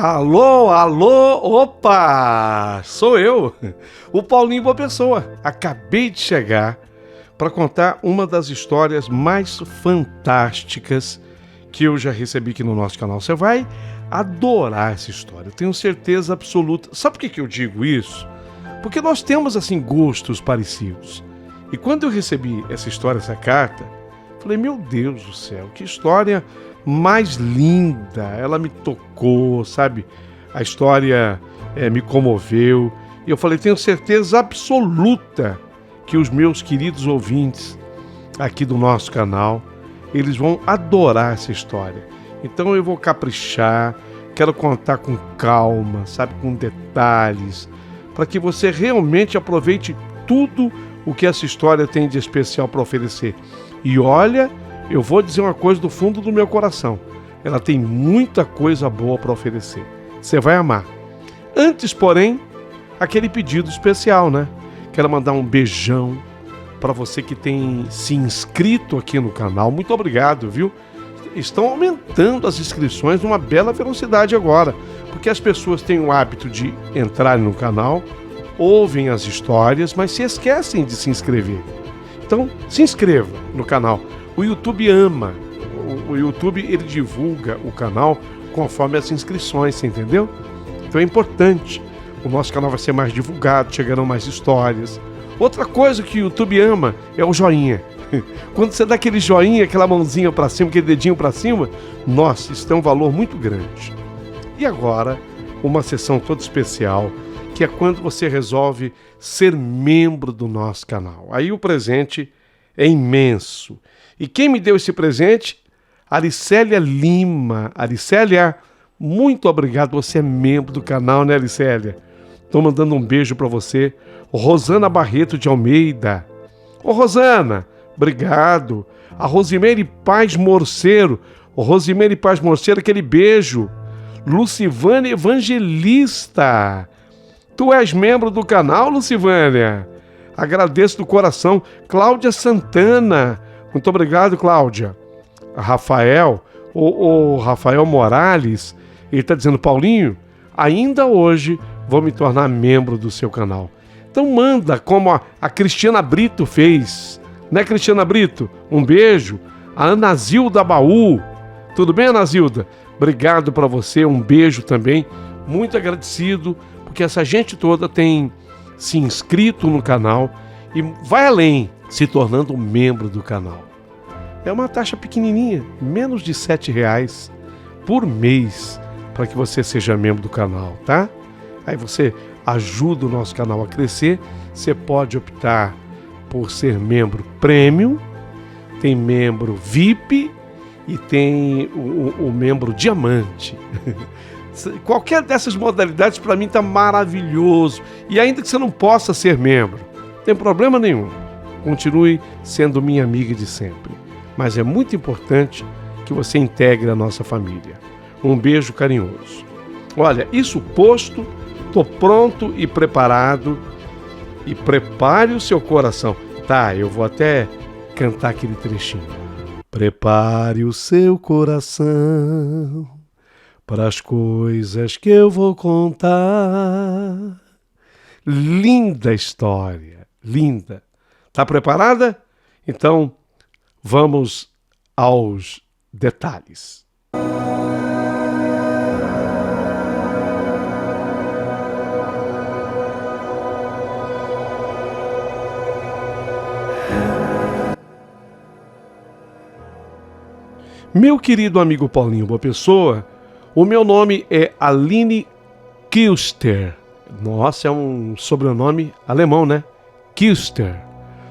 Alô, alô, opa! Sou eu, o Paulinho Boa Pessoa. Acabei de chegar para contar uma das histórias mais fantásticas que eu já recebi aqui no nosso canal. Você vai adorar essa história, tenho certeza absoluta. Sabe por que eu digo isso? Porque nós temos, assim, gostos parecidos. E quando eu recebi essa história, essa carta, falei, meu Deus do céu, que história mais linda. Ela me tocou, sabe? A história me comoveu. E eu falei, tenho certeza absoluta que os meus queridos ouvintes aqui do nosso canal, eles vão adorar essa história. Então eu vou caprichar, quero contar com calma, sabe? Com detalhes, para que você realmente aproveite tudo o que essa história tem de especial para oferecer. E olha, eu vou dizer uma coisa do fundo do meu coração. Ela tem muita coisa boa para oferecer. Você vai amar. Antes, porém, aquele pedido especial, né? Quero mandar um beijão para você que tem se inscrito aqui no canal. Muito obrigado, viu? Estão aumentando as inscrições numa bela velocidade agora, porque as pessoas têm o hábito de entrar no canal, ouvem as histórias, mas se esquecem de se inscrever. Então, se inscreva no canal. O YouTube ama. O YouTube, ele divulga o canal conforme as inscrições, você entendeu? Então é importante. O nosso canal vai ser mais divulgado, chegarão mais histórias. Outra coisa que o YouTube ama é o joinha. Quando você dá aquele joinha, aquela mãozinha para cima, aquele dedinho para cima, nossa, isso tem um valor muito grande. E agora, uma sessão toda especial, que é quando você resolve ser membro do nosso canal. Aí o presente é imenso. E quem me deu esse presente? Aricélia Lima. Aricélia, muito obrigado. Você é membro do canal, né, Aricélia? Estou mandando um beijo para você. Rosana Barreto de Almeida. Ô, Rosana, obrigado. A Rosimeire Paz Morceiro. Rosimeire Paz Morceiro, aquele beijo. Lucivânia Evangelista. Tu és membro do canal, Lucivânia? Agradeço do coração. Cláudia Santana. Muito obrigado, Cláudia. Rafael, o Rafael Morales, ele está dizendo, Paulinho, ainda hoje vou me tornar membro do seu canal. Então manda, como a Cristina Brito fez. Né, Cristina Brito? Um beijo. A Ana Zilda Baú. Tudo bem, Ana Zilda? Obrigado para você, um beijo também. Muito agradecido, porque essa gente toda tem se inscrito no canal e vai além, se tornando membro do canal. É uma taxa pequenininha, menos de R$7 por mês, para que você seja membro do canal, tá? Aí você ajuda o nosso canal a crescer. Você pode optar por ser membro Premium, tem membro VIP e tem o membro Diamante. Qualquer dessas modalidades para mim está maravilhoso. E ainda que você não possa ser membro, não tem problema nenhum. Continue sendo minha amiga de sempre. Mas é muito importante que você integre a nossa família. Um beijo carinhoso. Olha, isso posto, estou pronto e preparado. E prepare o seu coração. Tá, eu vou até cantar aquele trechinho. Prepare o seu coração para as coisas que eu vou contar. Linda história, linda. Tá preparada? Então, vamos aos detalhes. Meu querido amigo Paulinho Boa Pessoa, o meu nome é Aline Kilster. Nossa, é um sobrenome alemão, né? Kilster.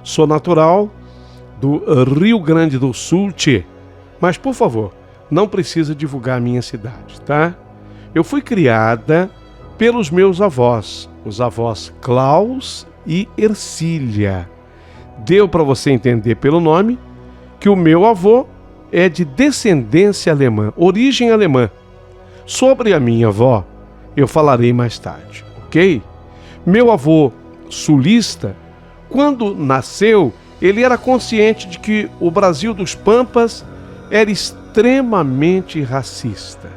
Sou natural do Rio Grande do Sul, tchê. Mas, por favor, não precisa divulgar a minha cidade, tá? Eu fui criada pelos meus avós, os avós Klaus e Ercília. Deu para você entender pelo nome que o meu avô é de descendência alemã, origem alemã. Sobre a minha avó, eu falarei mais tarde, ok? Meu avô sulista, quando nasceu, ele era consciente de que o Brasil dos Pampas era extremamente racista.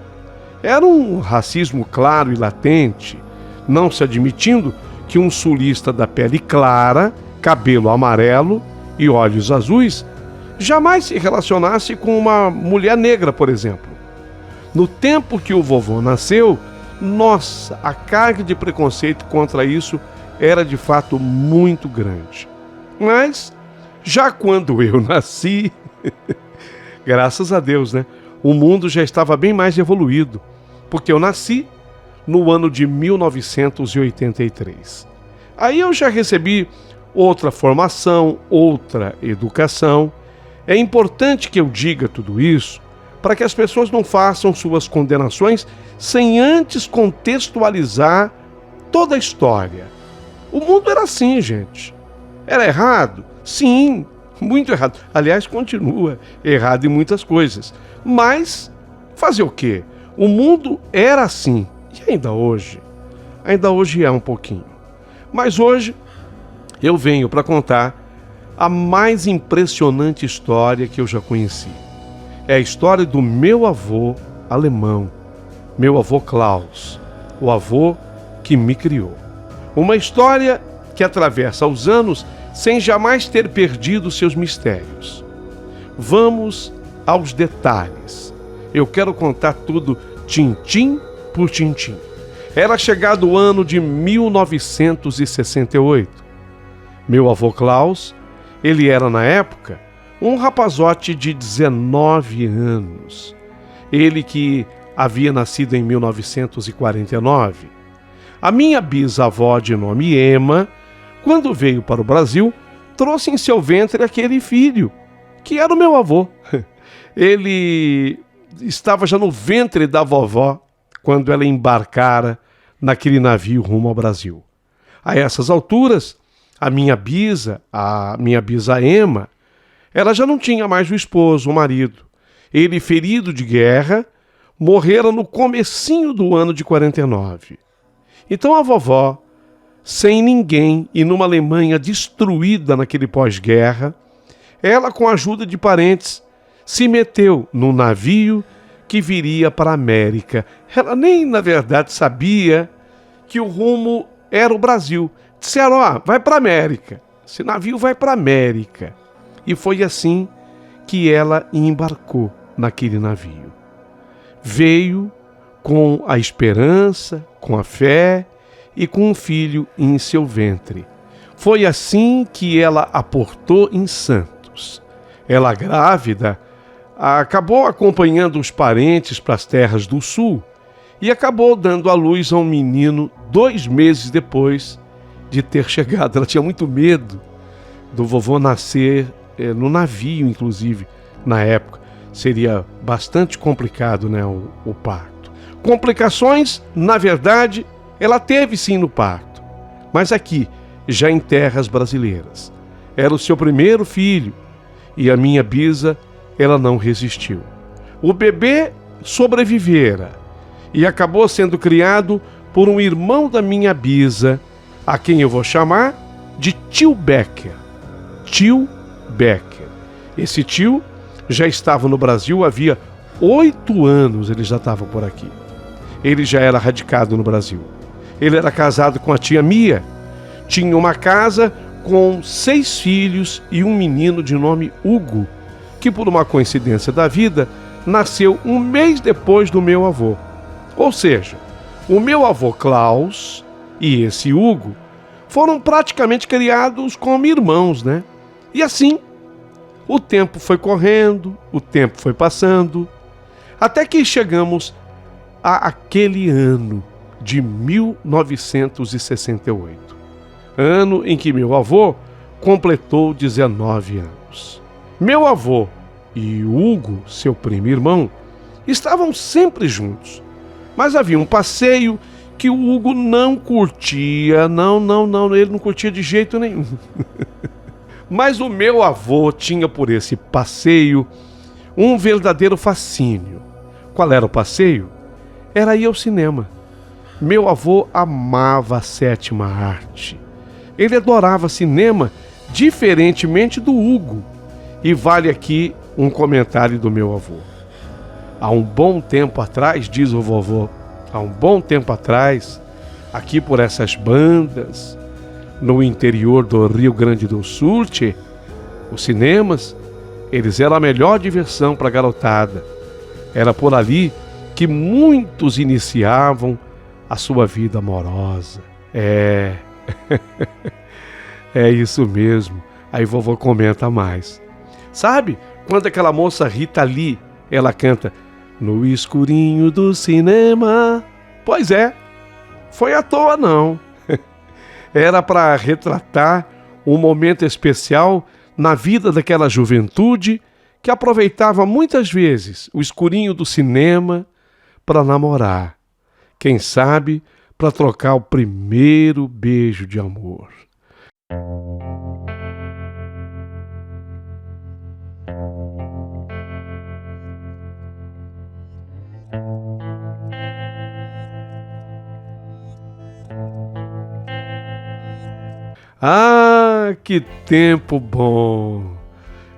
Era um racismo claro e latente, não se admitindo que um sulista da pele clara, cabelo amarelo e olhos azuis jamais se relacionasse com uma mulher negra, por exemplo. No tempo que o vovô nasceu, nossa, a carga de preconceito contra isso era de fato muito grande. Mas, já quando eu nasci, graças a Deus, né? O mundo já estava bem mais evoluído, porque eu nasci no ano de 1983. Aí eu já recebi outra formação, outra educação. É importante que eu diga tudo isso para que as pessoas não façam suas condenações sem antes contextualizar toda a história. O mundo era assim, gente. Era errado? Sim, muito errado. Aliás, continua errado em muitas coisas. Mas fazer o quê? O mundo era assim. E ainda hoje é um pouquinho. Mas hoje eu venho para contar a mais impressionante história que eu já conheci. É a história do meu avô alemão, meu avô Klaus, o avô que me criou. Uma história que atravessa os anos sem jamais ter perdido seus mistérios. Vamos aos detalhes. Eu quero contar tudo tintim por tintim. Era chegado o ano de 1968. Meu avô Klaus, ele era na época um rapazote de 19 anos. Ele que havia nascido em 1949. A minha bisavó, de nome Emma, quando veio para o Brasil, trouxe em seu ventre aquele filho, que era o meu avô. Ele estava já no ventre da vovó quando ela embarcara naquele navio rumo ao Brasil. A essas alturas, a minha bisa Emma, ela já não tinha mais o esposo, o marido. Ele, ferido de guerra, morrera no comecinho do ano de 49. Então a vovó, sem ninguém e numa Alemanha destruída naquele pós-guerra, ela, com a ajuda de parentes, se meteu num navio que viria para a América. Ela nem, na verdade, sabia que o rumo era o Brasil. Disseram, vai para a América. Esse navio vai para a América. E foi assim que ela embarcou naquele navio. Veio com a esperança, com a fé e com um filho em seu ventre. Foi assim que ela aportou em Santos. Ela, grávida, acabou acompanhando os parentes para as terras do sul e acabou dando à luz a um menino 2 meses depois de ter chegado. Ela tinha muito medo do vovô nascer no navio, inclusive, na época. Seria bastante complicado, né, o parto. Complicações, na verdade, ela teve sim no parto, mas aqui, já em terras brasileiras. Era o seu primeiro filho e a minha bisa, ela não resistiu. O bebê sobrevivera e acabou sendo criado por um irmão da minha bisa, a quem eu vou chamar de tio Becker. Tio Becker. Esse tio já estava no Brasil havia 8 anos, ele já estava por aqui. Ele já era radicado no Brasil. Ele era casado com a tia Mia, tinha uma casa com 6 filhos e um menino de nome Hugo, que por uma coincidência da vida, nasceu 1 mês depois do meu avô. Ou seja, o meu avô Klaus e esse Hugo foram praticamente criados como irmãos, né? E assim, o tempo foi correndo, o tempo foi passando, até que chegamos àquele ano de 1968. Ano em que meu avô completou 19 anos. Meu avô e Hugo, seu primo e irmão, estavam sempre juntos, mas havia um passeio que o Hugo não curtia, ele não curtia de jeito nenhum. Mas o meu avô tinha por esse passeio um verdadeiro fascínio. Qual era o passeio? Era ir ao cinema. Meu avô amava a 7ª arte. Ele adorava cinema, diferentemente do Hugo. E vale aqui um comentário do meu avô. Há um bom tempo atrás, diz o vovô, há um bom tempo atrás, aqui por essas bandas, no interior do Rio Grande do Sul, tchê, os cinemas, eles eram a melhor diversão para a garotada. Era por ali que muitos iniciavam a sua vida amorosa. É, é isso mesmo. Aí vovô comenta mais. Sabe, quando aquela moça Rita Lee, ela canta no escurinho do cinema. Pois é, foi à toa não. Era para retratar um momento especial na vida daquela juventude que aproveitava muitas vezes o escurinho do cinema para namorar. Quem sabe, para trocar o primeiro beijo de amor. Ah, que tempo bom!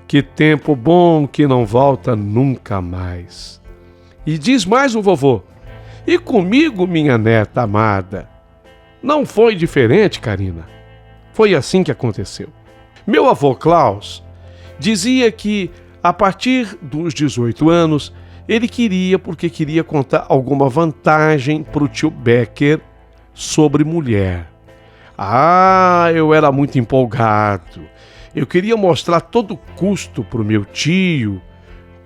Que tempo bom que não volta nunca mais. E diz mais o vovô: e comigo, minha neta amada? Não foi diferente, Karina. Foi assim que aconteceu. Meu avô Klaus dizia que, a partir dos 18 anos, ele queria contar alguma vantagem para o tio Becker sobre mulher. Ah, eu era muito empolgado. Eu queria mostrar a todo custo para o meu tio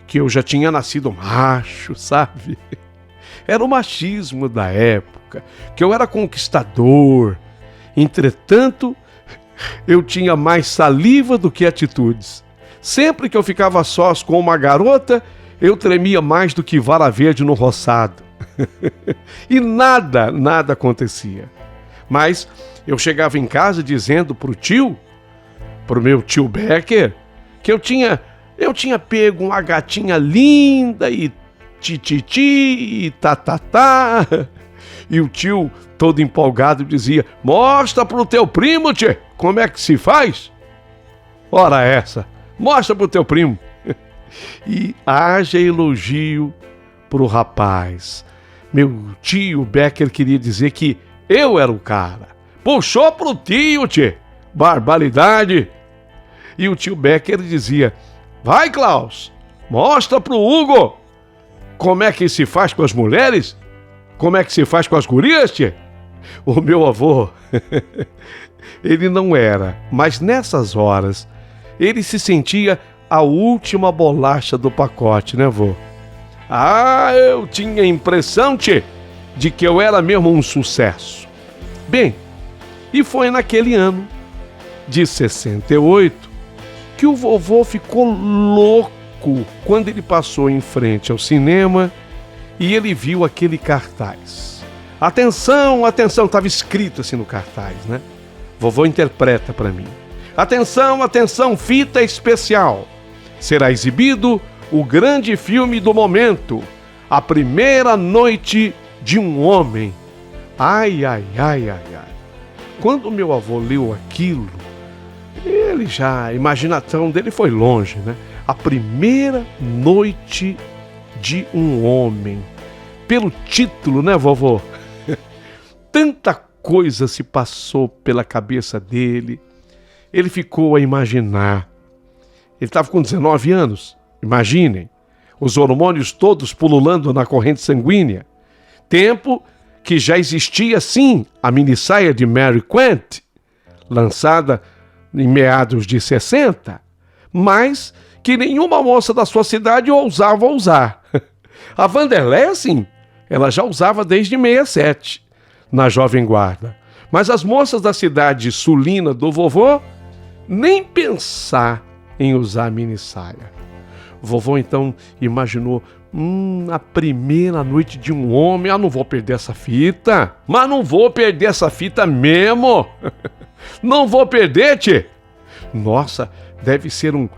que eu já tinha nascido macho, sabe? Era o machismo da época, que eu era conquistador. Entretanto, eu tinha mais saliva do que atitudes. Sempre que eu ficava sós com uma garota, eu tremia mais do que vara verde no roçado. E nada acontecia. Mas eu chegava em casa dizendo pro meu tio Becker, que eu tinha pego uma gatinha linda e tititi e tatatá. E o tio, todo empolgado, dizia: mostra pro teu primo, tchê, como é que se faz? Ora essa, mostra pro teu primo. E haja elogio pro rapaz. Meu tio Becker queria dizer que eu era o cara. Puxou pro tio, tchê. Barbaridade. E o tio Becker dizia: vai, Klaus, mostra pro Hugo como é que se faz com as mulheres, como é que se faz com as gurias, tchê. O meu avô, ele não era, mas nessas horas, ele se sentia a última bolacha do pacote, né, vô? Ah, eu tinha a impressão, tchê, de que eu era mesmo um sucesso. Bem, e foi naquele ano de 68 que o vovô ficou louco quando ele passou em frente ao cinema e ele viu aquele cartaz. Atenção, atenção, estava escrito assim no cartaz, né? Vovô interpreta para mim. Atenção, atenção, fita especial. Será exibido o grande filme do momento, A Primeira Noite de um Homem. Ai, ai, ai, ai, ai. Quando meu avô leu aquilo, a imaginação dele foi longe, né? A Primeira Noite de um Homem. Pelo título, né, vovô? Tanta coisa se passou pela cabeça dele. Ele ficou a imaginar. Ele estava com 19 anos, imaginem. Os hormônios todos pululando na corrente sanguínea. Tempo que já existia, sim, a minissaia de Mary Quant, lançada em meados de 60, mas que nenhuma moça da sua cidade ousava usar. A Vanderlei, sim, ela já usava desde 67, na Jovem Guarda. Mas as moças da cidade sulina do vovô, nem pensar em usar minissaia. O vovô, então, imaginou: a primeira noite de um homem, não vou perder essa fita. Mas não vou perder essa fita mesmo. Não vou perder, tchê. Nossa, deve ser um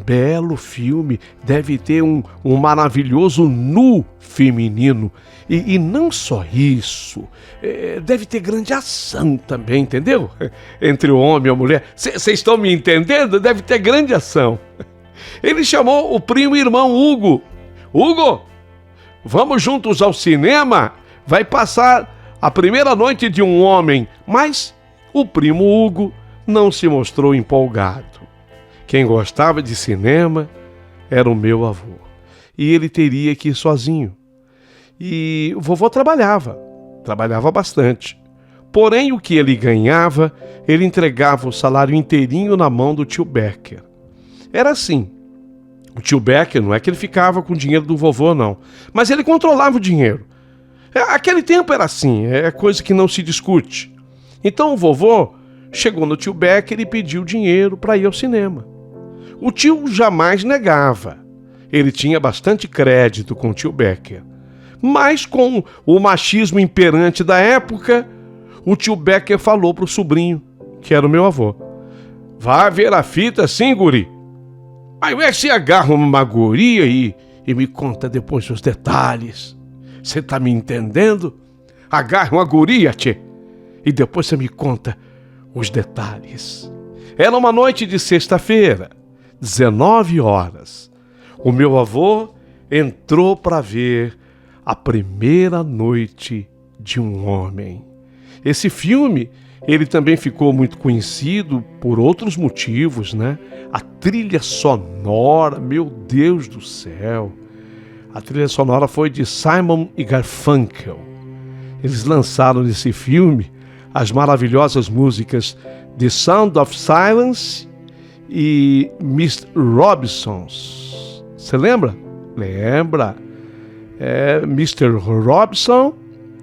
belo filme, deve ter um maravilhoso nu feminino. E não só isso, deve ter grande ação também, entendeu? Entre o homem e a mulher. Vocês estão me entendendo? Deve ter grande ação. Ele chamou o primo e irmão Hugo. Hugo, vamos juntos ao cinema? Vai passar a primeira noite de um homem. Mas o primo Hugo não se mostrou empolgado. Quem gostava de cinema era o meu avô. E ele teria que ir sozinho. E o vovô trabalhava bastante. Porém, o que ele ganhava, ele entregava o salário inteirinho na mão do tio Becker. Era assim. O tio Becker não é que ele ficava com o dinheiro do vovô, não. Mas ele controlava o dinheiro. Aquele tempo era assim, é coisa que não se discute. Então o vovô chegou no tio Becker e pediu dinheiro para ir ao cinema. O tio jamais negava. Ele tinha bastante crédito com o tio Becker. Mas com o machismo imperante da época, o tio Becker falou para o sobrinho, que era o meu avô: "Vá ver a fita sim, guri. Mas você agarra uma guria e me conta depois os detalhes. Você tá me entendendo? Agarra uma guria, tchê, e depois você me conta os detalhes." Era uma noite de sexta-feira, 19 horas. O meu avô entrou para ver A Primeira Noite de um Homem. Esse filme, ele também ficou muito conhecido por outros motivos, né? A trilha sonora, meu Deus do céu. A trilha sonora foi de Simon e Garfunkel. Eles lançaram nesse filme as maravilhosas músicas The Sound of Silence e Miss Robinson. Você lembra? Lembra? Mr. Robinson,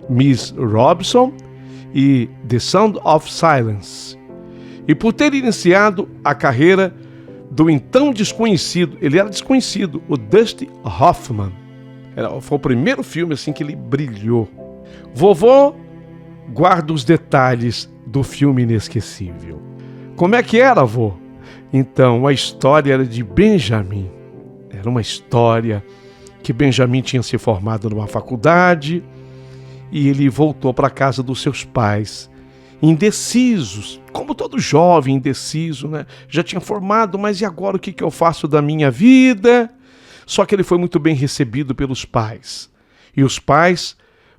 Miss Robinson e The Sound of Silence. E por ter iniciado a carreira do então desconhecido, ele era desconhecido, o Dustin Hoffman. Foi o primeiro filme assim que ele brilhou. Vovô guarda os detalhes do filme inesquecível. Como é que era, avô? Então, a história era de Benjamin. Era uma história que Benjamin tinha se formado numa faculdade e ele voltou para a casa dos seus pais, indecisos, como todo jovem indeciso, né? Já tinha formado, mas e agora o que eu faço da minha vida? Só que ele foi muito bem recebido pelos pais. E os pais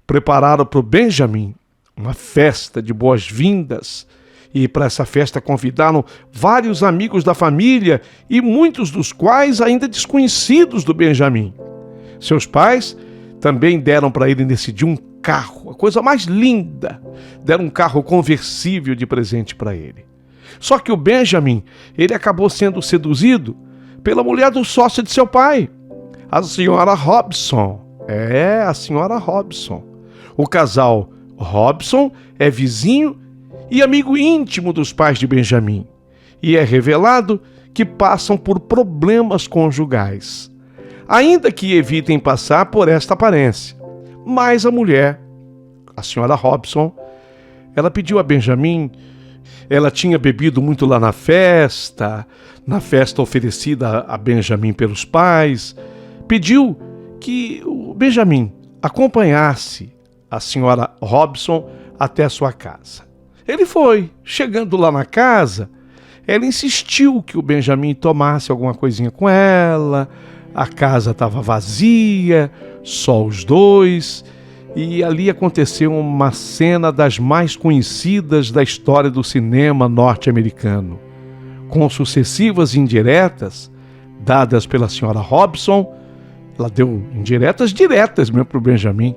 prepararam para o Benjamin uma festa de boas-vindas. E para essa festa convidaram vários amigos da família e muitos dos quais ainda desconhecidos do Benjamin. Seus pais também deram para ele nesse dia um carro, a coisa mais linda. Deram um carro conversível de presente para ele. Só que o Benjamin, ele acabou sendo seduzido pela mulher do sócio de seu pai, a senhora Robson. A senhora Robson. O casal Robson é vizinho e amigo íntimo dos pais de Benjamin. E é revelado que passam por problemas conjugais, ainda que evitem passar por esta aparência. Mas a mulher, a senhora Robson, ela pediu a Benjamin, ela tinha bebido muito lá na festa oferecida a Benjamin pelos pais, pediu que o Benjamin acompanhasse a senhora Robson até a sua casa. Ele foi. Chegando lá na casa, ela insistiu que o Benjamin tomasse alguma coisinha com ela. A casa estava vazia, só os dois, e ali aconteceu uma cena das mais conhecidas da história do cinema norte-americano, com sucessivas indiretas dadas pela senhora Robson. Ela deu indiretas diretas mesmo para o Benjamin.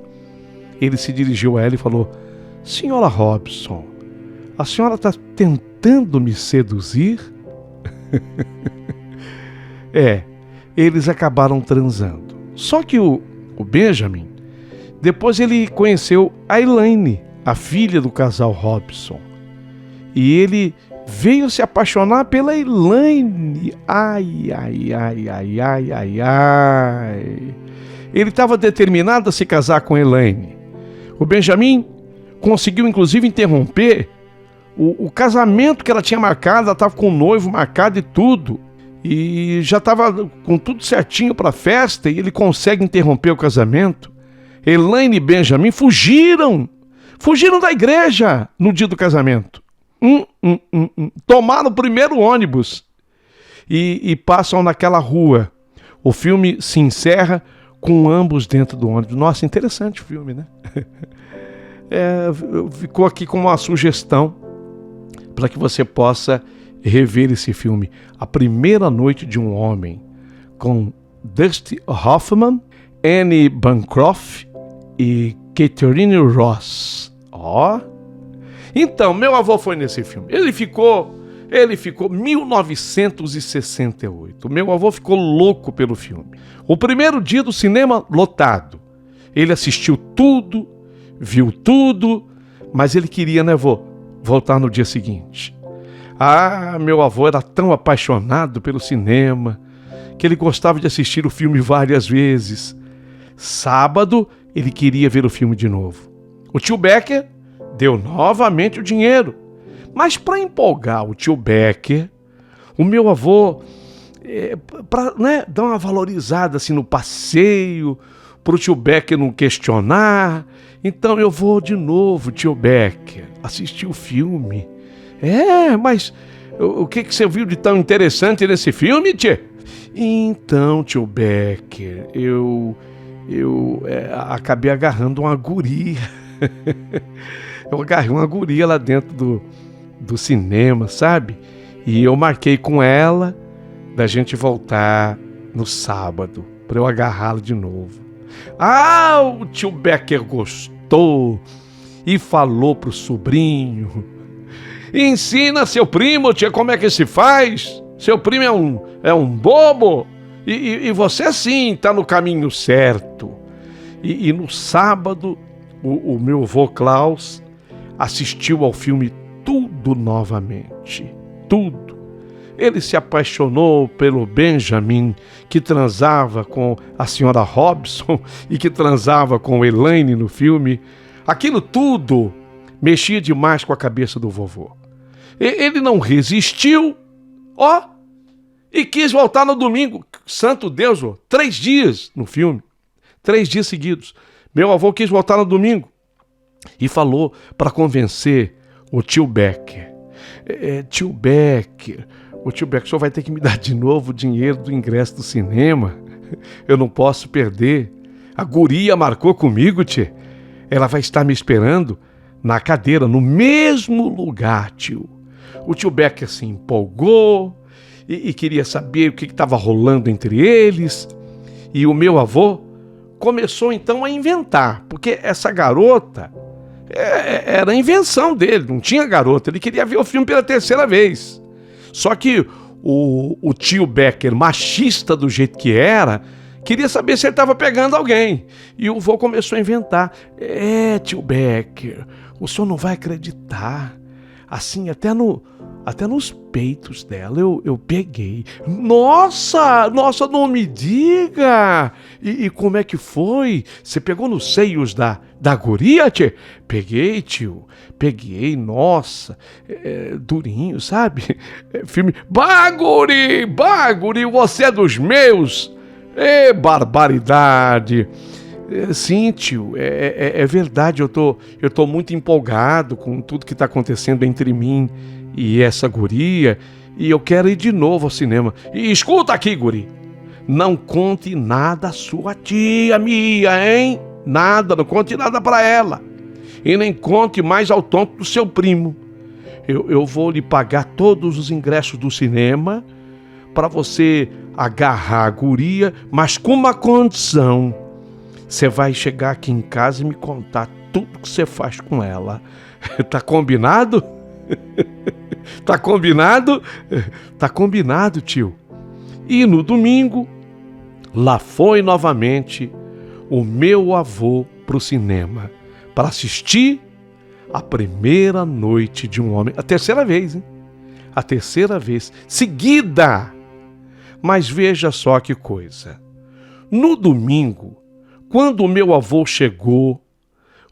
Ele se dirigiu a ela e falou: "Senhora Robson, a senhora está tentando me seduzir?" Eles acabaram transando. Só que o Benjamin, depois ele conheceu a Elaine, a filha do casal Robson. E ele veio se apaixonar pela Elaine. Ai. Ele estava determinado a se casar com a Elaine. O Benjamin conseguiu, inclusive, interromper o casamento que ela tinha marcado. Ela estava com o noivo marcado e tudo. E já estava com tudo certinho para a festa, e ele consegue interromper o casamento. Elaine e Benjamin fugiram da igreja no dia do casamento. Tomaram o primeiro ônibus e passam naquela rua. O filme se encerra com ambos dentro do ônibus. Nossa, interessante o filme, né? Ficou aqui como uma sugestão para que você possa rever esse filme, A Primeira Noite de um Homem, com Dustin Hoffman, Anne Bancroft e Catherine Ross. Então, meu avô foi nesse filme. Ele ficou 1968. Meu avô ficou louco pelo filme. O primeiro dia do cinema lotado. Ele assistiu tudo, viu tudo, mas ele queria, né, vô, voltar no dia seguinte. Meu avô era tão apaixonado pelo cinema que ele gostava de assistir o filme várias vezes. Sábado, ele queria ver o filme de novo. O tio Becker deu novamente o dinheiro. Mas para empolgar o tio Becker, o meu avô, para dar uma valorizada assim no passeio, para o tio Becker não questionar, então eu vou de novo, tio Becker, assistir o filme. Mas o que você viu de tão interessante nesse filme, tio? Então, tio Becker, eu acabei agarrando uma guria. Eu agarrei uma guria lá dentro do cinema, sabe? E eu marquei com ela da gente voltar no sábado, para eu agarrá-la de novo. O tio Becker gostou e falou pro sobrinho: ensina seu primo, tia, como é que se faz? Seu primo é um bobo e você sim tá no caminho certo. E no sábado, o meu avô Klaus assistiu ao filme tudo novamente, tudo. Ele se apaixonou pelo Benjamin, que transava com a senhora Robson e que transava com Elaine no filme. Aquilo tudo mexia demais com a cabeça do vovô. Ele não resistiu, e quis voltar no domingo. Santo Deus, 3 dias no filme, 3 dias seguidos. Meu avô quis voltar no domingo e falou para convencer o tio Becker. Tio Becker, o senhor vai ter que me dar de novo o dinheiro do ingresso do cinema. Eu não posso perder. A guria marcou comigo, tio. Ela vai estar me esperando na cadeira, no mesmo lugar, tio. O tio Becker se empolgou e queria saber o que estava rolando entre eles. E o meu avô começou então a inventar, porque essa garota era a invenção dele, não tinha garota, ele queria ver o filme pela 3ª vez. Só que o tio Becker, machista do jeito que era, queria saber se ele estava pegando alguém. E o vô começou a inventar. Tio Becker, o senhor não vai acreditar. Assim, até nos peitos dela eu peguei. Nossa, não me diga! E como é que foi? Você pegou nos seios da guria, tio? Peguei, tio. Peguei, nossa. Durinho, sabe? Filme. Baguri, você é dos meus! Barbaridade! Sim, tio, é verdade, eu tô muito empolgado com tudo que está acontecendo entre mim e essa guria, e eu quero ir de novo ao cinema. E escuta aqui, guri, não conte nada à sua tia, Mia, hein? Nada, não conte nada para ela. E nem conte mais ao tonto do seu primo. Eu vou lhe pagar todos os ingressos do cinema para você agarrar a guria, mas com uma condição. Você vai chegar aqui em casa e me contar tudo que você faz com ela. Tá combinado? Tá combinado? Tá combinado, tio. E no domingo, lá foi novamente o meu avô pro cinema para assistir A Primeira Noite de um Homem. A 3ª vez, hein? A 3ª vez. Seguida! Mas veja só que coisa. No domingo, quando o meu avô chegou,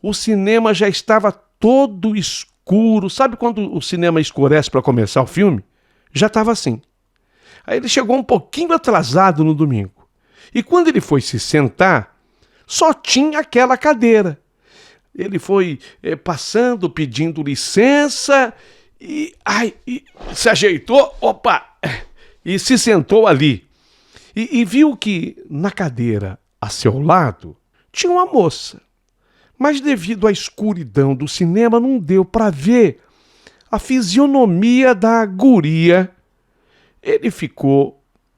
o cinema já estava todo escuro. Sabe quando o cinema escurece para começar o filme? Já estava assim. Aí ele chegou um pouquinho atrasado no domingo. E quando ele foi se sentar, só tinha aquela cadeira. Ele foi passando, pedindo licença e se ajeitou, e se sentou ali. E viu que na cadeira a seu lado tinha uma moça, mas devido à escuridão do cinema não deu para ver a fisionomia da guria.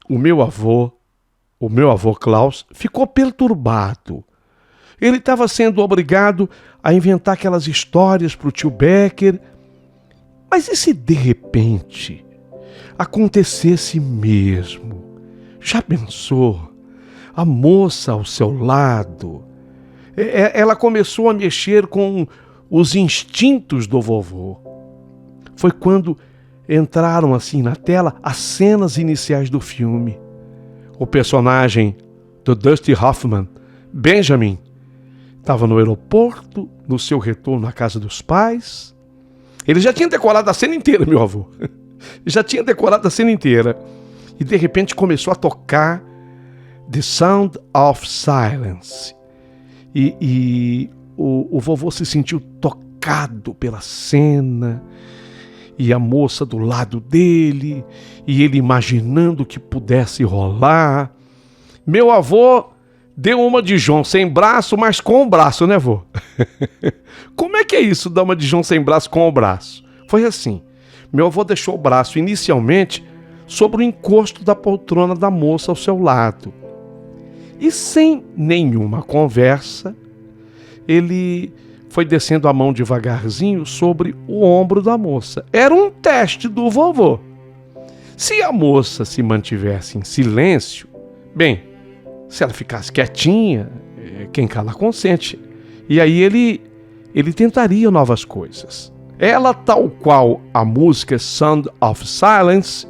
O meu avô Klaus, ficou perturbado. Ele estava sendo obrigado a inventar aquelas histórias para o tio Becker. Mas e se de repente acontecesse mesmo? Já pensou? A moça ao seu lado. Ela começou a mexer com os instintos do vovô. Foi quando entraram assim na tela as cenas iniciais do filme. O personagem do Dustin Hoffman, Benjamin, estava no aeroporto, no seu retorno à casa dos pais. Ele já tinha decorado a cena inteira, meu avô. Já tinha decorado a cena inteira. E de repente começou a tocar The Sound of Silence. E o vovô se sentiu tocado pela cena. E a moça do lado dele. E ele imaginando que pudesse rolar. Meu avô deu uma de João sem braço, mas com o braço, né, vô? Como é que é isso, dar uma de João sem braço com o braço? Foi assim. Meu avô deixou o braço inicialmente sobre o encosto da poltrona da moça ao seu lado. E sem nenhuma conversa, ele foi descendo a mão devagarzinho sobre o ombro da moça. Era um teste do vovô. Se a moça se mantivesse em silêncio, bem, se ela ficasse quietinha, quem cala consente. E aí ele tentaria novas coisas. Ela, tal qual a música Sound of Silence,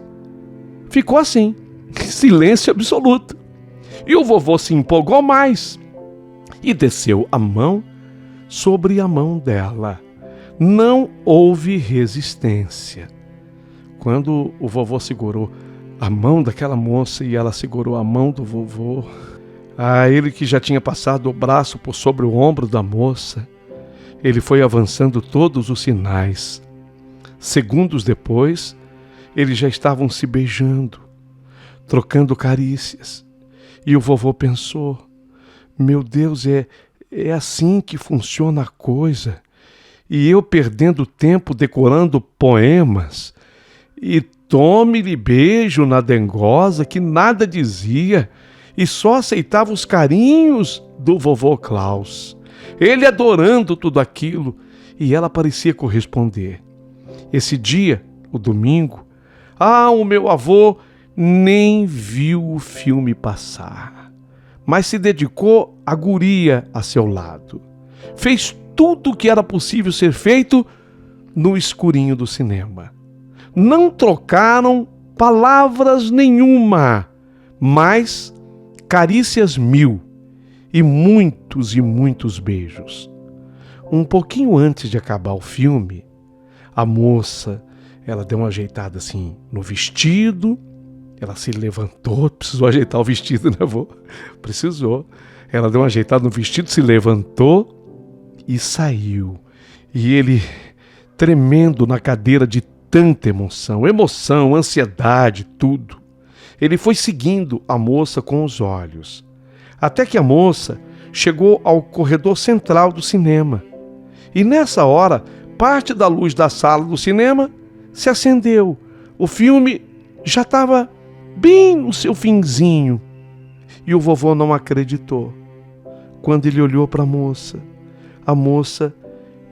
ficou assim, silêncio absoluto. E o vovô se empolgou mais e desceu a mão sobre a mão dela. Não houve resistência. Quando o vovô segurou a mão daquela moça e ela segurou a mão do vovô, ele que já tinha passado o braço por sobre o ombro da moça, ele foi avançando todos os sinais. Segundos depois, eles já estavam se beijando, trocando carícias. E o vovô pensou, meu Deus, é assim que funciona a coisa. E eu perdendo tempo decorando poemas. E tome-lhe beijo na dengosa que nada dizia e só aceitava os carinhos do vovô Klaus. Ele adorando tudo aquilo e ela parecia corresponder. Esse dia, o domingo, o meu avô nem viu o filme passar, mas se dedicou à guria a seu lado. Fez tudo o que era possível ser feito no escurinho do cinema. Não trocaram palavras nenhuma, mas carícias mil e muitos beijos. Um pouquinho antes de acabar o filme, a moça, ela deu uma ajeitada assim no vestido, ela se levantou, precisou ajeitar o vestido, né, vô? Precisou. Ela deu uma ajeitada no vestido, se levantou e saiu. E ele, tremendo na cadeira de tanta emoção, ansiedade, tudo. Ele foi seguindo a moça com os olhos, até que a moça chegou ao corredor central do cinema. E nessa hora, parte da luz da sala do cinema se acendeu. O filme já estava bem no seu finzinho. E o vovô não acreditou. Quando ele olhou para a moça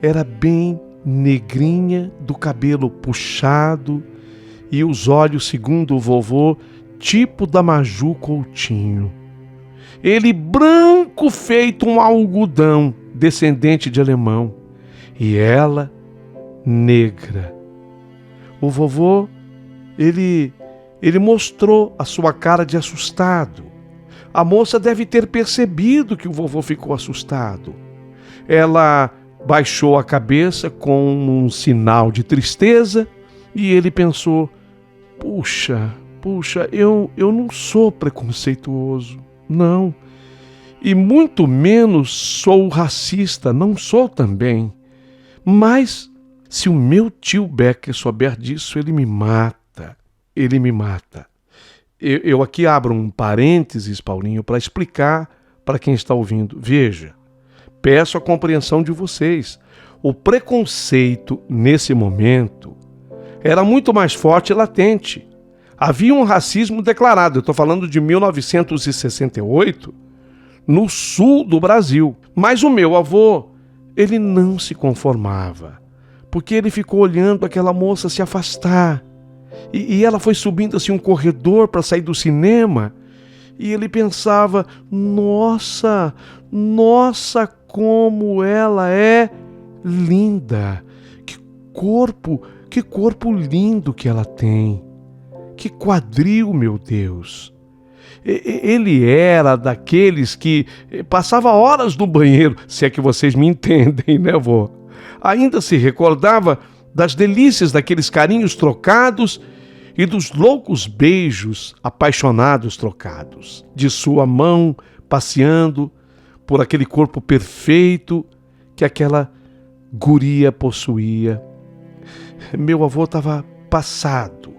era bem negrinha, do cabelo puxado e os olhos, segundo o vovô, tipo da Maju Coutinho. Ele branco feito um algodão, descendente de alemão, e ela negra. O vovô, ele mostrou a sua cara de assustado. A moça deve ter percebido que o vovô ficou assustado. Ela baixou a cabeça com um sinal de tristeza e ele pensou, puxa, eu não sou preconceituoso, não. E muito menos sou racista, não sou também. Mas se o meu tio Becker souber disso, ele me mata. Eu aqui abro um parênteses, Paulinho, para explicar para quem está ouvindo. Veja, peço a compreensão de vocês. O preconceito, nesse momento, era muito mais forte e latente. Havia um racismo declarado. Eu estou falando de 1968, no sul do Brasil. Mas o meu avô, ele não se conformava, porque ele ficou olhando aquela moça se afastar. E ela foi subindo assim um corredor para sair do cinema. E ele pensava, nossa, como ela é linda. Que corpo lindo que ela tem. Que quadril, meu Deus. Ele era daqueles que passava horas no banheiro, se é que vocês me entendem, né, vô? Ainda se recordava das delícias daqueles carinhos trocados e dos loucos beijos apaixonados trocados, de sua mão passeando por aquele corpo perfeito que aquela guria possuía. Meu avô estava passado,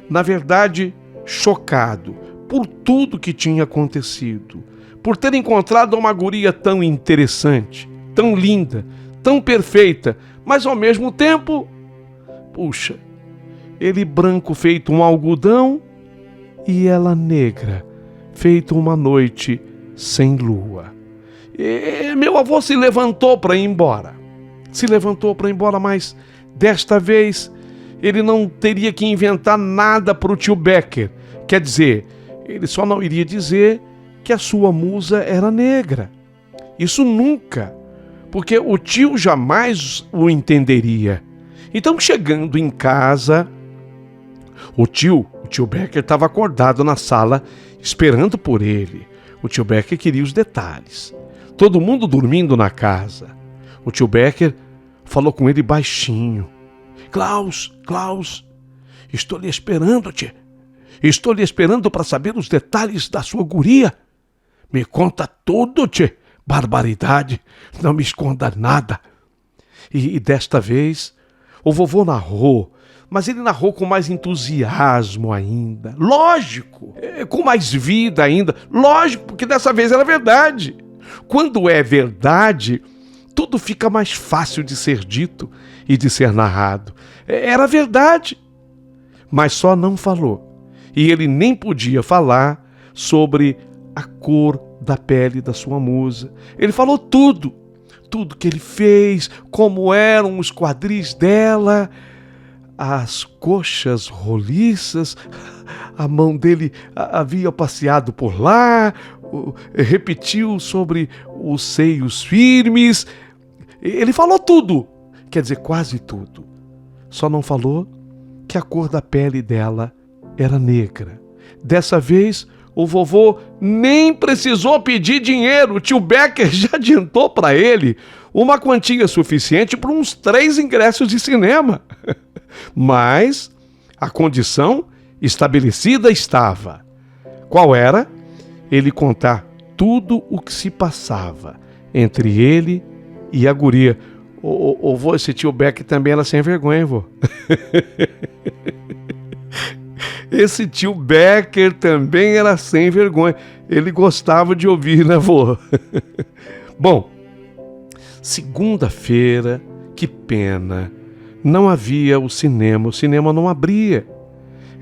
na verdade, chocado por tudo que tinha acontecido, por ter encontrado uma guria tão interessante, tão linda, tão perfeita, mas ao mesmo tempo, puxa, ele branco feito um algodão e ela negra, feito uma noite sem lua. E meu avô se levantou para ir embora. Mas desta vez ele não teria que inventar nada para o tio Becker. Quer dizer, ele só não iria dizer que a sua musa era negra. Isso nunca, porque o tio jamais o entenderia. Então, chegando em casa, o tio Becker estava acordado na sala, esperando por ele. O tio Becker queria os detalhes. Todo mundo dormindo na casa. O tio Becker falou com ele baixinho. Klaus, estou lhe esperando, tio. Estou lhe esperando para saber os detalhes da sua guria. Me conta tudo, tio. Barbaridade, não me esconda nada. E desta vez, o vovô narrou, mas ele narrou com mais entusiasmo ainda. Lógico, com mais vida ainda. Lógico, porque dessa vez era verdade. Quando é verdade, tudo fica mais fácil de ser dito e de ser narrado. Era verdade, mas só não falou. E ele nem podia falar sobre a cor da pele da sua musa. Ele falou tudo que ele fez, como eram os quadris dela, as coxas roliças, a mão dele havia passeado por lá, repetiu sobre os seios firmes. Ele falou tudo, quer dizer, quase tudo. Só não falou que a cor da pele dela era negra. Dessa vez, o vovô nem precisou pedir dinheiro. O tio Becker já adiantou para ele uma quantia suficiente para uns 3 ingressos de cinema. Mas a condição estabelecida estava. Qual era? Ele contar tudo o que se passava entre ele e a guria. Vô, esse tio Becker também era sem vergonha, vô. Esse tio Becker também era sem vergonha. Ele gostava de ouvir, né, vô? Bom, segunda-feira, que pena, não havia o cinema não abria.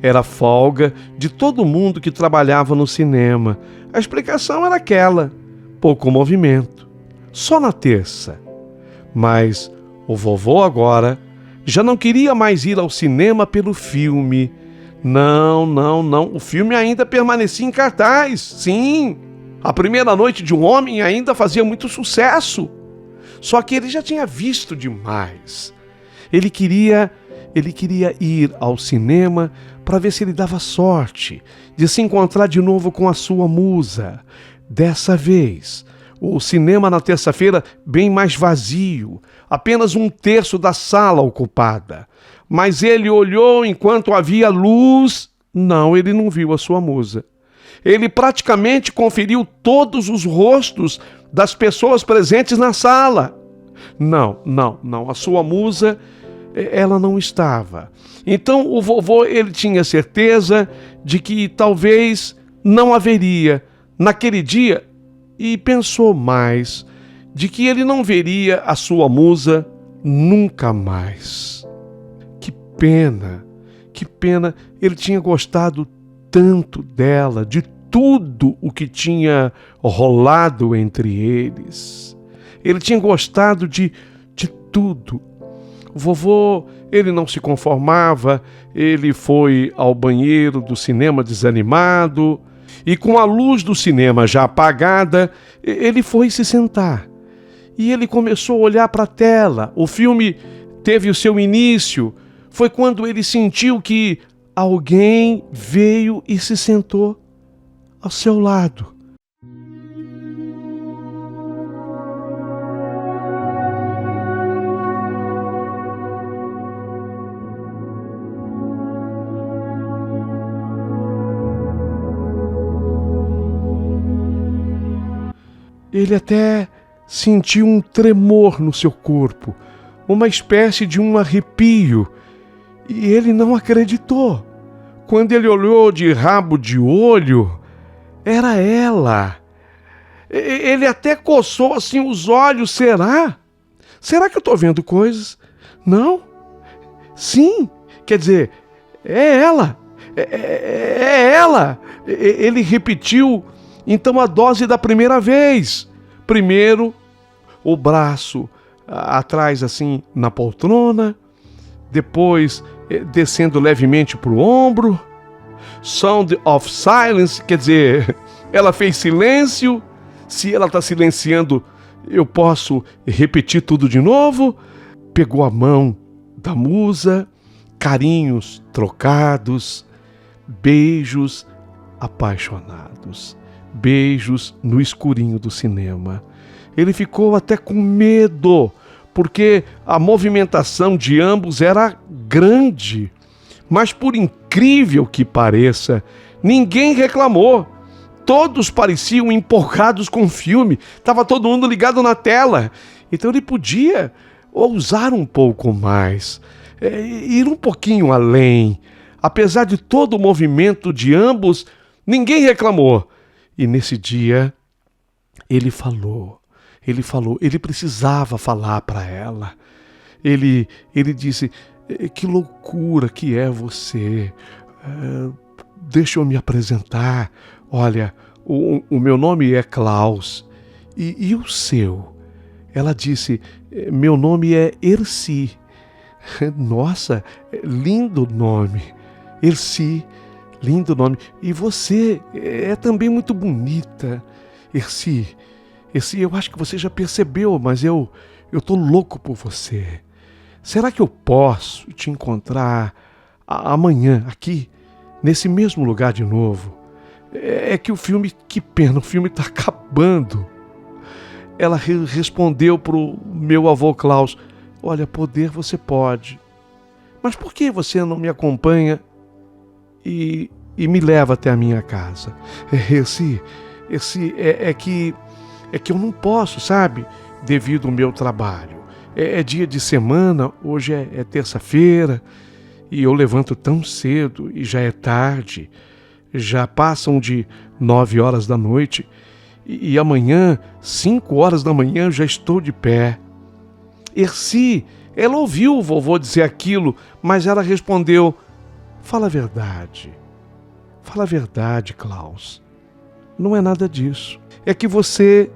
Era folga de todo mundo que trabalhava no cinema. A explicação era aquela, pouco movimento. Só na terça. Mas o vovô agora já não queria mais ir ao cinema pelo filme. Não. O filme ainda permanecia em cartaz. Sim, A Primeira Noite de um Homem ainda fazia muito sucesso. Só que ele já tinha visto demais. Ele queria ir ao cinema para ver se ele dava sorte de se encontrar de novo com a sua musa. Dessa vez, o cinema na terça-feira bem mais vazio, apenas 1/3 da sala ocupada. Mas ele olhou enquanto havia luz. Não, ele não viu a sua musa. Ele praticamente conferiu todos os rostos das pessoas presentes na sala. Não, a sua musa, ela não estava. Então o vovô, ele tinha certeza de que talvez não haveria, naquele dia, e pensou mais de que ele não veria a sua musa nunca mais. Que pena, ele tinha gostado tanto dela, de tudo o que tinha rolado entre eles. Ele tinha gostado de tudo. O vovô, ele não se conformava, ele foi ao banheiro do cinema desanimado e, com a luz do cinema já apagada, ele foi se sentar. E ele começou a olhar para a tela. O filme teve o seu início. Foi quando ele sentiu que alguém veio e se sentou ao seu lado. Ele até sentiu um tremor no seu corpo, uma espécie de um arrepio, e ele não acreditou. Quando ele olhou de rabo de olho, era ela. Ele até coçou assim os olhos. Será que eu estou vendo coisas? Não? Sim, quer dizer, é ela. É ela. Ele repetiu então a dose da primeira vez. Primeiro, o braço atrás assim na poltrona, depois descendo levemente para o ombro. Sound of silence, quer dizer, ela fez silêncio. Se ela está silenciando, eu posso repetir tudo de novo. Pegou a mão da musa, carinhos trocados, beijos apaixonados, beijos no escurinho do cinema. Ele ficou até com medo, porque a movimentação de ambos era grande. Mas, por incrível que pareça, ninguém reclamou. Todos pareciam empolgados com o filme. Estava todo mundo ligado na tela. Então ele podia ousar um pouco mais, ir um pouquinho além. Apesar de todo o movimento de ambos, ninguém reclamou. E nesse dia, ele precisava falar para ela. Ele disse: que loucura que é você. Deixa eu me apresentar. Olha, o meu nome é Klaus. E o seu? Ela disse: meu nome é Erci. Nossa, lindo nome. Erci, lindo nome. E você é também muito bonita. Erci, eu acho que você já percebeu, mas eu tô louco por você. Será que eu posso te encontrar amanhã aqui, nesse mesmo lugar de novo? É que que pena, o filme está acabando. Ela respondeu pro meu avô Klaus: olha, poder você pode, mas por que você não me acompanha e me leva até a minha casa? É que eu não posso, sabe? Devido ao meu trabalho. É dia de semana, hoje é terça-feira, e eu levanto tão cedo e já é tarde. Já passam de 9 horas da noite e amanhã, 5 horas da manhã, eu já estou de pé. Erci, ela ouviu o vovô dizer aquilo, mas ela respondeu: fala a verdade. Fala a verdade, Klaus. Não é nada disso. É que você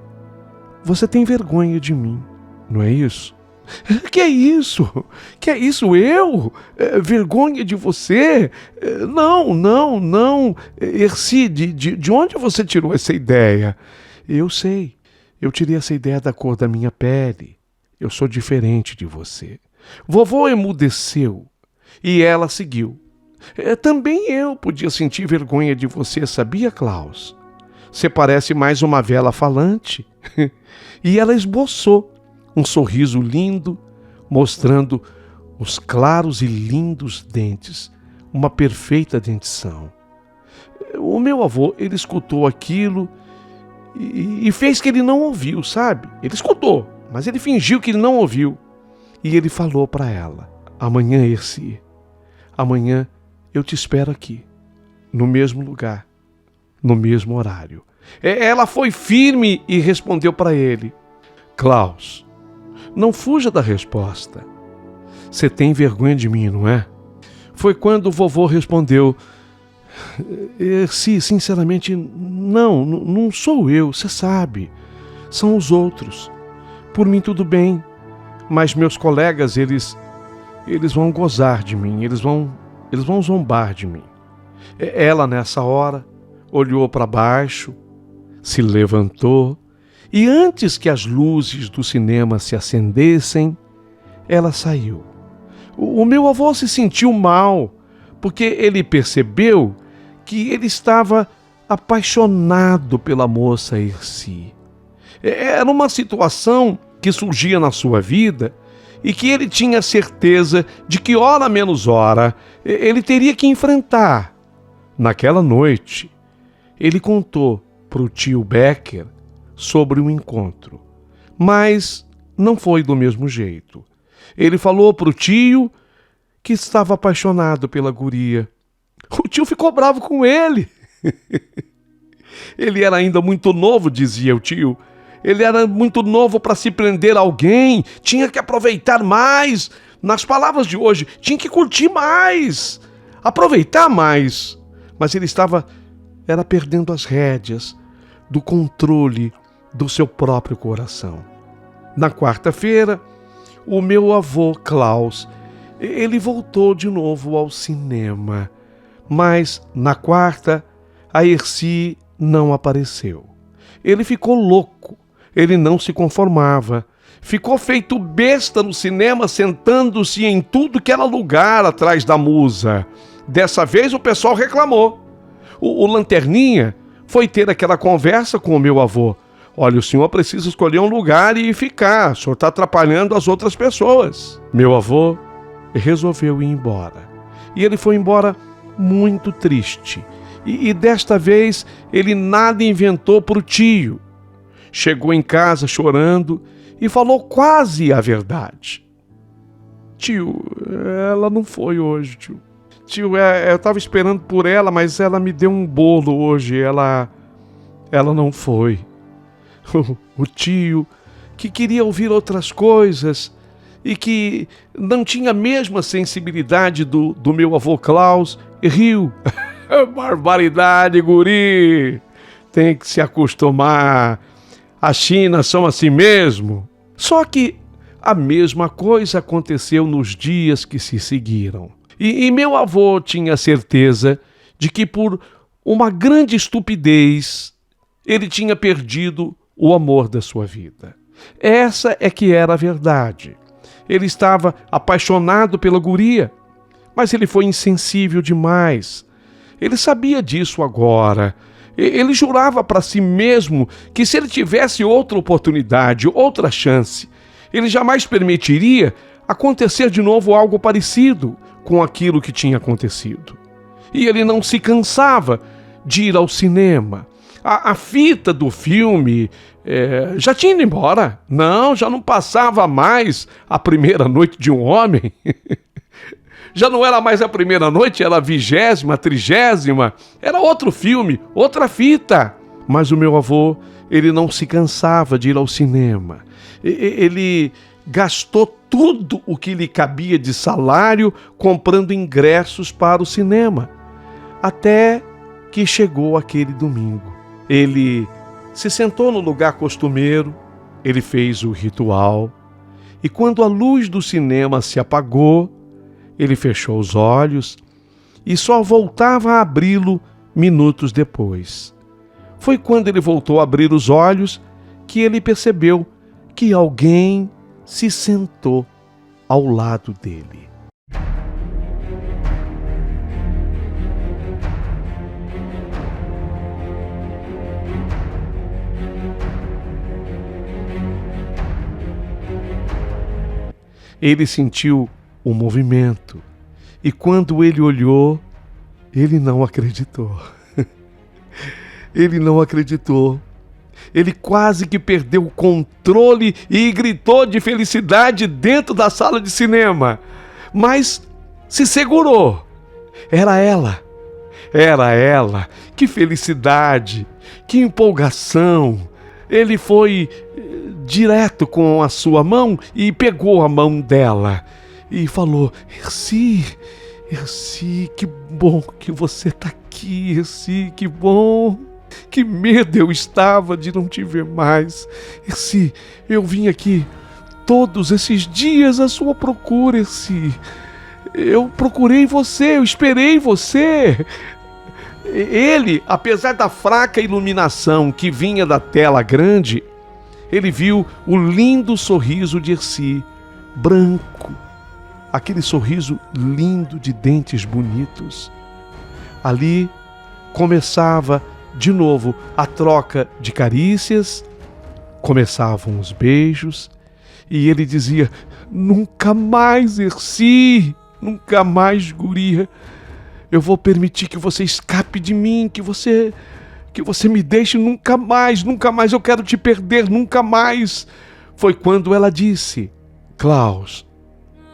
tem vergonha de mim, não é isso? Que é isso? Que é isso? Eu? Vergonha de você? Não. Erci, de onde você tirou essa ideia? Eu sei. Eu tirei essa ideia da cor da minha pele. Eu sou diferente de você. Vovô emudeceu e ela seguiu. Também eu podia sentir vergonha de você, sabia, Klaus? Você parece mais uma vela falante. E ela esboçou um sorriso lindo, mostrando os claros e lindos dentes, uma perfeita dentição. O meu avô, ele escutou aquilo e fez que ele não ouviu, sabe? Ele escutou, mas ele fingiu que ele não ouviu. E ele falou para ela: amanhã, Erci, amanhã eu te espero aqui, no mesmo lugar, no mesmo horário. Ela foi firme e respondeu para ele: Klaus, não fuja da resposta. Você tem vergonha de mim, não é? Foi quando o vovô respondeu: Sim, sinceramente, não sou eu, você sabe. São os outros. Por mim tudo bem, mas meus colegas, eles vão gozar de mim, eles vão zombar de mim. Ela, nessa hora, olhou para baixo, se levantou e antes que as luzes do cinema se acendessem, ela saiu. O meu avô se sentiu mal, porque ele percebeu que ele estava apaixonado pela moça Erci. Era uma situação que surgia na sua vida e que ele tinha certeza de que, hora menos hora, ele teria que enfrentar. Naquela noite, ele contou para o tio Becker sobre o encontro, mas não foi do mesmo jeito. Ele falou para o tio que estava apaixonado pela guria. O tio ficou bravo com ele. Ele era ainda muito novo, dizia o tio. Ele era muito novo para se prender a alguém, tinha que aproveitar mais. Nas palavras de hoje, tinha que curtir mais, aproveitar mais. Mas ele estava perdendo as rédeas do controle do seu próprio coração. Na quarta-feira, o meu avô Klaus, ele voltou de novo ao cinema. Mas na quarta, a Erci não apareceu. Ele ficou louco. Ele não se conformava. Ficou feito besta no cinema, sentando-se em tudo que era lugar atrás da musa. Dessa vez o pessoal reclamou. O Lanterninha foi ter aquela conversa com o meu avô. Olha, o senhor precisa escolher um lugar e ficar. O senhor está atrapalhando as outras pessoas. Meu avô resolveu ir embora. E ele foi embora muito triste. E desta vez ele nada inventou para o tio. Chegou em casa chorando e falou quase a verdade. Tio, ela não foi hoje, tio. Tio, eu estava esperando por ela, mas ela me deu um bolo hoje. Ela não foi. O tio, que queria ouvir outras coisas e que não tinha a mesma sensibilidade do meu avô Klaus, riu. Barbaridade, guri! Tem que se acostumar. A China são assim mesmo. Só que a mesma coisa aconteceu nos dias que se seguiram. E meu avô tinha certeza de que por uma grande estupidez ele tinha perdido o amor da sua vida. Essa é que era a verdade. Ele estava apaixonado pela guria, mas ele foi insensível demais. Ele sabia disso agora. Ele jurava para si mesmo que se ele tivesse outra oportunidade, outra chance, ele jamais permitiria acontecer de novo algo parecido com aquilo que tinha acontecido. E ele não se cansava de ir ao cinema. A fita do filme já tinha ido embora. Não, já não passava mais a primeira noite de um homem. Já não era mais a primeira noite, era a 20ª, 30ª. Era outro filme, outra fita. Mas o meu avô, ele não se cansava de ir ao cinema. Ele gastou tudo o que lhe cabia de salário comprando ingressos para o cinema. Até que chegou aquele domingo. Ele se sentou no lugar costumeiro, ele fez o ritual. E quando a luz do cinema se apagou, ele fechou os olhos e só voltava a abri-lo minutos depois. Foi quando ele voltou a abrir os olhos que ele percebeu que alguém se sentou ao lado dele. Ele sentiu o movimento. E quando ele olhou, ele não acreditou. Ele não acreditou. Ele quase que perdeu o controle e gritou de felicidade dentro da sala de cinema. Mas se segurou. Era ela. Era ela. Que felicidade, que empolgação. Ele foi direto com a sua mão e pegou a mão dela e falou: Herci, que bom que você está aqui, Herci, que bom. Que medo eu estava de não te ver mais. Herci, eu vim aqui todos esses dias à sua procura, Herci. Eu procurei você, eu esperei você. Ele, apesar da fraca iluminação que vinha da tela grande, ele viu o lindo sorriso de Herci, branco, aquele sorriso lindo de dentes bonitos. Ali começava de novo a troca de carícias, começavam os beijos, e ele dizia: nunca mais, Herci, nunca mais, guria. Eu vou permitir que você escape de mim, que você me deixe nunca mais eu quero te perder, nunca mais. Foi quando ela disse: Klaus,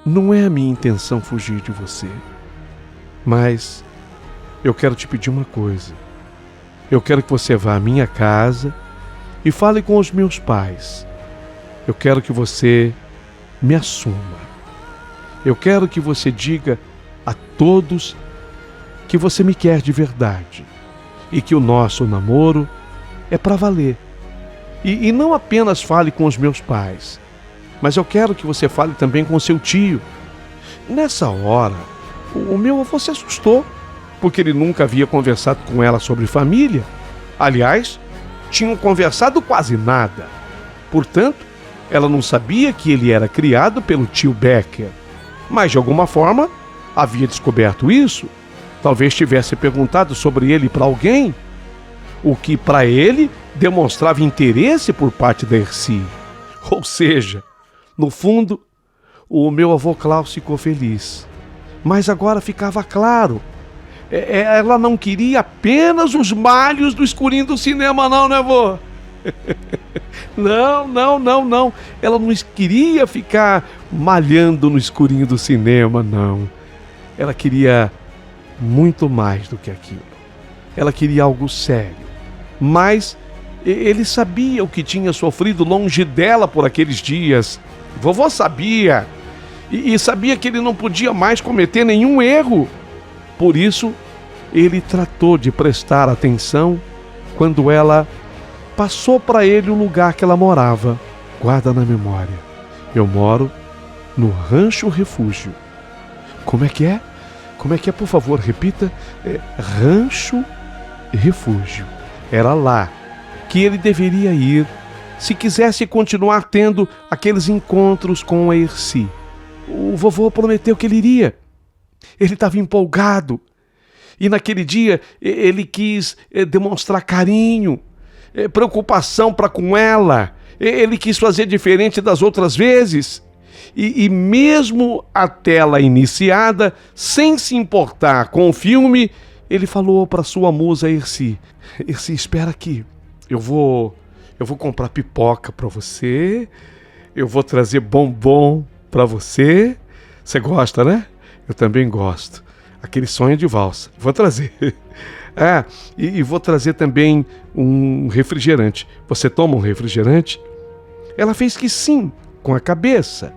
não é a minha intenção fugir de você, mas eu quero te pedir uma coisa. Eu quero que você vá à minha casa e fale com os meus pais. Eu quero que você me assuma. Eu quero que você diga a todos que você me quer de verdade e que o nosso namoro é para valer. E não apenas fale com os meus pais, mas eu quero que você fale também com seu tio. Nessa hora, o meu avô se assustou, porque ele nunca havia conversado com ela sobre família. Aliás, tinham conversado quase nada. Portanto, ela não sabia que ele era criado pelo tio Becker, mas de alguma forma havia descoberto isso. Talvez tivesse perguntado sobre ele para alguém, o que para ele demonstrava interesse por parte da Herci. Ou seja, no fundo, o meu avô Klaus ficou feliz. Mas agora ficava claro, ela não queria apenas os malhos do escurinho do cinema, não, né, avô? Não. Ela não queria ficar malhando no escurinho do cinema, não. Ela queria muito mais do que aquilo. Ela queria algo sério. Mas ele sabia o que tinha sofrido longe dela por aqueles dias. Vovô sabia. E sabia que ele não podia mais cometer nenhum erro. Por isso, ele tratou de prestar atenção quando ela passou para ele o lugar que ela morava. Guarda na memória. Eu moro no Rancho Refúgio. Como é que é? Como é que é, por favor, repita? Rancho Refúgio. Era lá que ele deveria ir se quisesse continuar tendo aqueles encontros com a Herci. O vovô prometeu que ele iria. Ele estava empolgado. E naquele dia ele quis demonstrar carinho, preocupação para com ela. Ele quis fazer diferente das outras vezes. E mesmo a tela iniciada, sem se importar com o filme, ele falou para sua musa Herci: Herci, espera aqui. Eu vou comprar pipoca para você. Eu vou trazer bombom para você. Você gosta, né? Eu também gosto. Aquele sonho de valsa. Vou trazer. E vou trazer também um refrigerante. Você toma um refrigerante? Ela fez que sim, com a cabeça.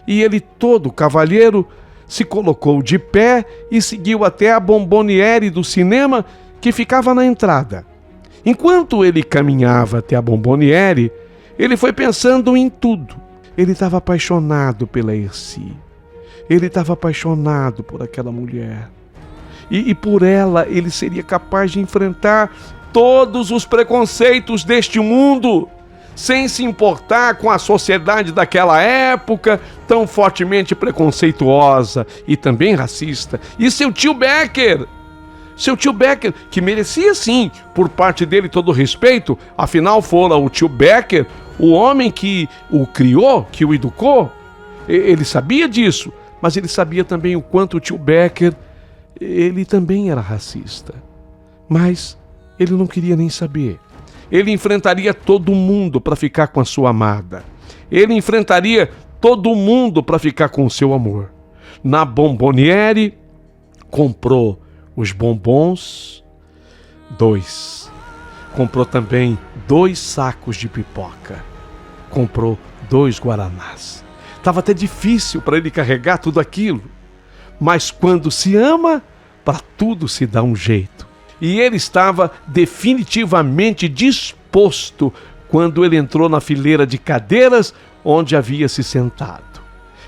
E ele, todo cavalheiro, se colocou de pé e seguiu até a bomboniere do cinema que ficava na entrada. Enquanto ele caminhava até a bomboniere, ele foi pensando em tudo. Ele estava apaixonado pela Herci. Ele estava apaixonado por aquela mulher. E por ela ele seria capaz de enfrentar todos os preconceitos deste mundo, sem se importar com a sociedade daquela época, tão fortemente preconceituosa e também racista. E seu tio Becker, que merecia sim, por parte dele, todo o respeito, afinal fora o tio Becker, o homem que o criou, que o educou. Ele sabia disso, mas ele sabia também o quanto o tio Becker, ele também era racista. Mas ele não queria nem saber. Ele enfrentaria todo mundo para ficar com a sua amada. Ele enfrentaria todo mundo para ficar com o seu amor. Na bomboniere, comprou Os bombons, 2. Comprou também 2 sacos de pipoca. Comprou 2 guaranás. Estava até difícil para ele carregar tudo aquilo. Mas quando se ama, para tudo se dá um jeito. E ele estava definitivamente disposto quando ele entrou na fileira de cadeiras onde havia se sentado.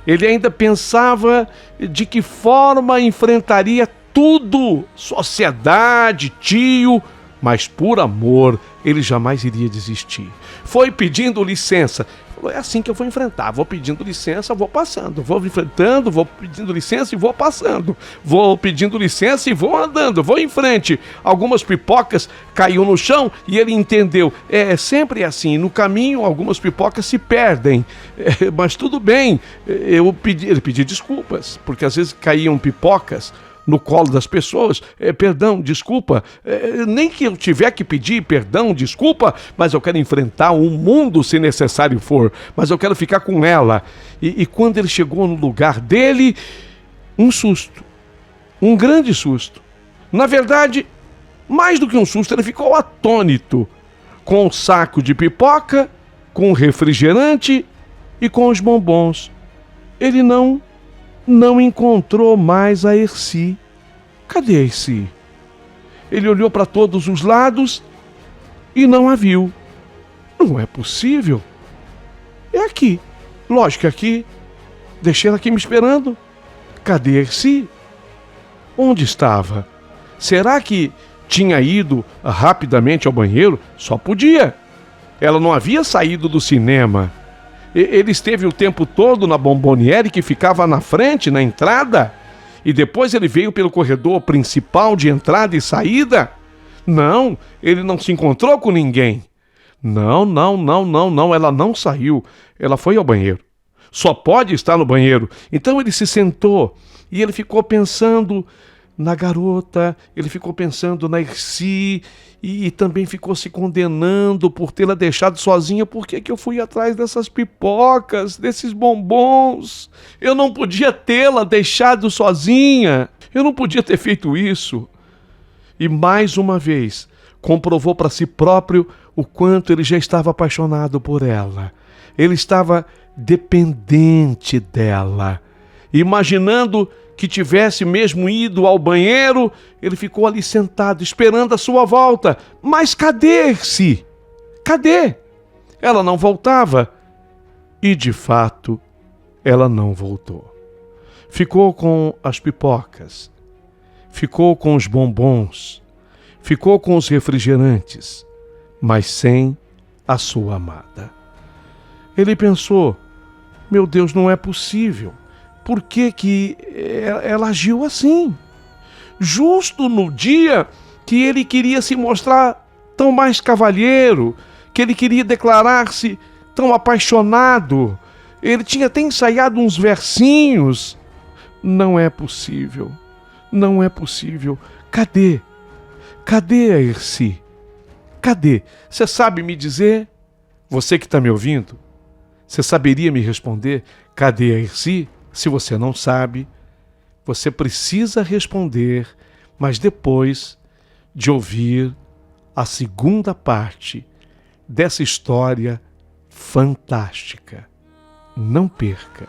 Ele ainda pensava de que forma enfrentaria tudo, sociedade, tio, mas por amor ele jamais iria desistir. Foi pedindo licença. Falou, é assim que eu vou enfrentar. Vou pedindo licença, vou passando. Vou enfrentando, vou pedindo licença e vou passando. Vou pedindo licença e vou andando. Vou em frente. Algumas pipocas caiu no chão e ele entendeu. É sempre assim. No caminho, algumas pipocas se perdem. Mas tudo bem. Ele pediu desculpas, porque às vezes caíam pipocas no colo das pessoas, perdão, desculpa, nem que eu tiver que pedir perdão, desculpa, mas eu quero enfrentar o mundo se necessário for, mas eu quero ficar com ela. E quando ele chegou no lugar dele, um susto, um grande susto. Na verdade, mais do que um susto, ele ficou atônito, com o saco de pipoca, com o refrigerante e com os bombons. Ele não encontrou mais a Erci. Cadê a Erci? Ele olhou para todos os lados e não a viu. Não é possível. É aqui. Lógico que aqui. Deixei ela aqui me esperando. Cadê a Erci? Onde estava? Será que tinha ido rapidamente ao banheiro? Só podia. Ela não havia saído do cinema. Ele esteve o tempo todo na bomboniere que ficava na frente, na entrada, e depois ele veio pelo corredor principal de entrada e saída? Não, ele não se encontrou com ninguém. Não, ela não saiu, ela foi ao banheiro. Só pode estar no banheiro. Então ele se sentou e ele ficou pensando na garota, ele ficou pensando na Erci e também ficou se condenando por tê-la deixado sozinha. Por que eu fui atrás dessas pipocas, desses bombons? Eu não podia tê-la deixado sozinha. Eu não podia ter feito isso. E mais uma vez comprovou para si próprio o quanto ele já estava apaixonado por ela. Ele estava dependente dela. Imaginando que tivesse mesmo ido ao banheiro, ele ficou ali sentado, esperando a sua volta. Mas cadê Erci? Cadê? Ela não voltava. E, de fato, ela não voltou. Ficou com as pipocas, ficou com os bombons, ficou com os refrigerantes, mas sem a sua amada. Ele pensou, meu Deus, não é possível. Por que ela agiu assim? Justo no dia que ele queria se mostrar tão mais cavalheiro, que ele queria declarar-se tão apaixonado. Ele tinha até ensaiado uns versinhos. Não é possível. Não é possível. Cadê? Cadê a Erci? Cadê? Você sabe me dizer? Você que está me ouvindo, você saberia me responder? Cadê a Erci? Se você não sabe, você precisa responder, mas depois de ouvir a segunda parte dessa história fantástica. Não perca!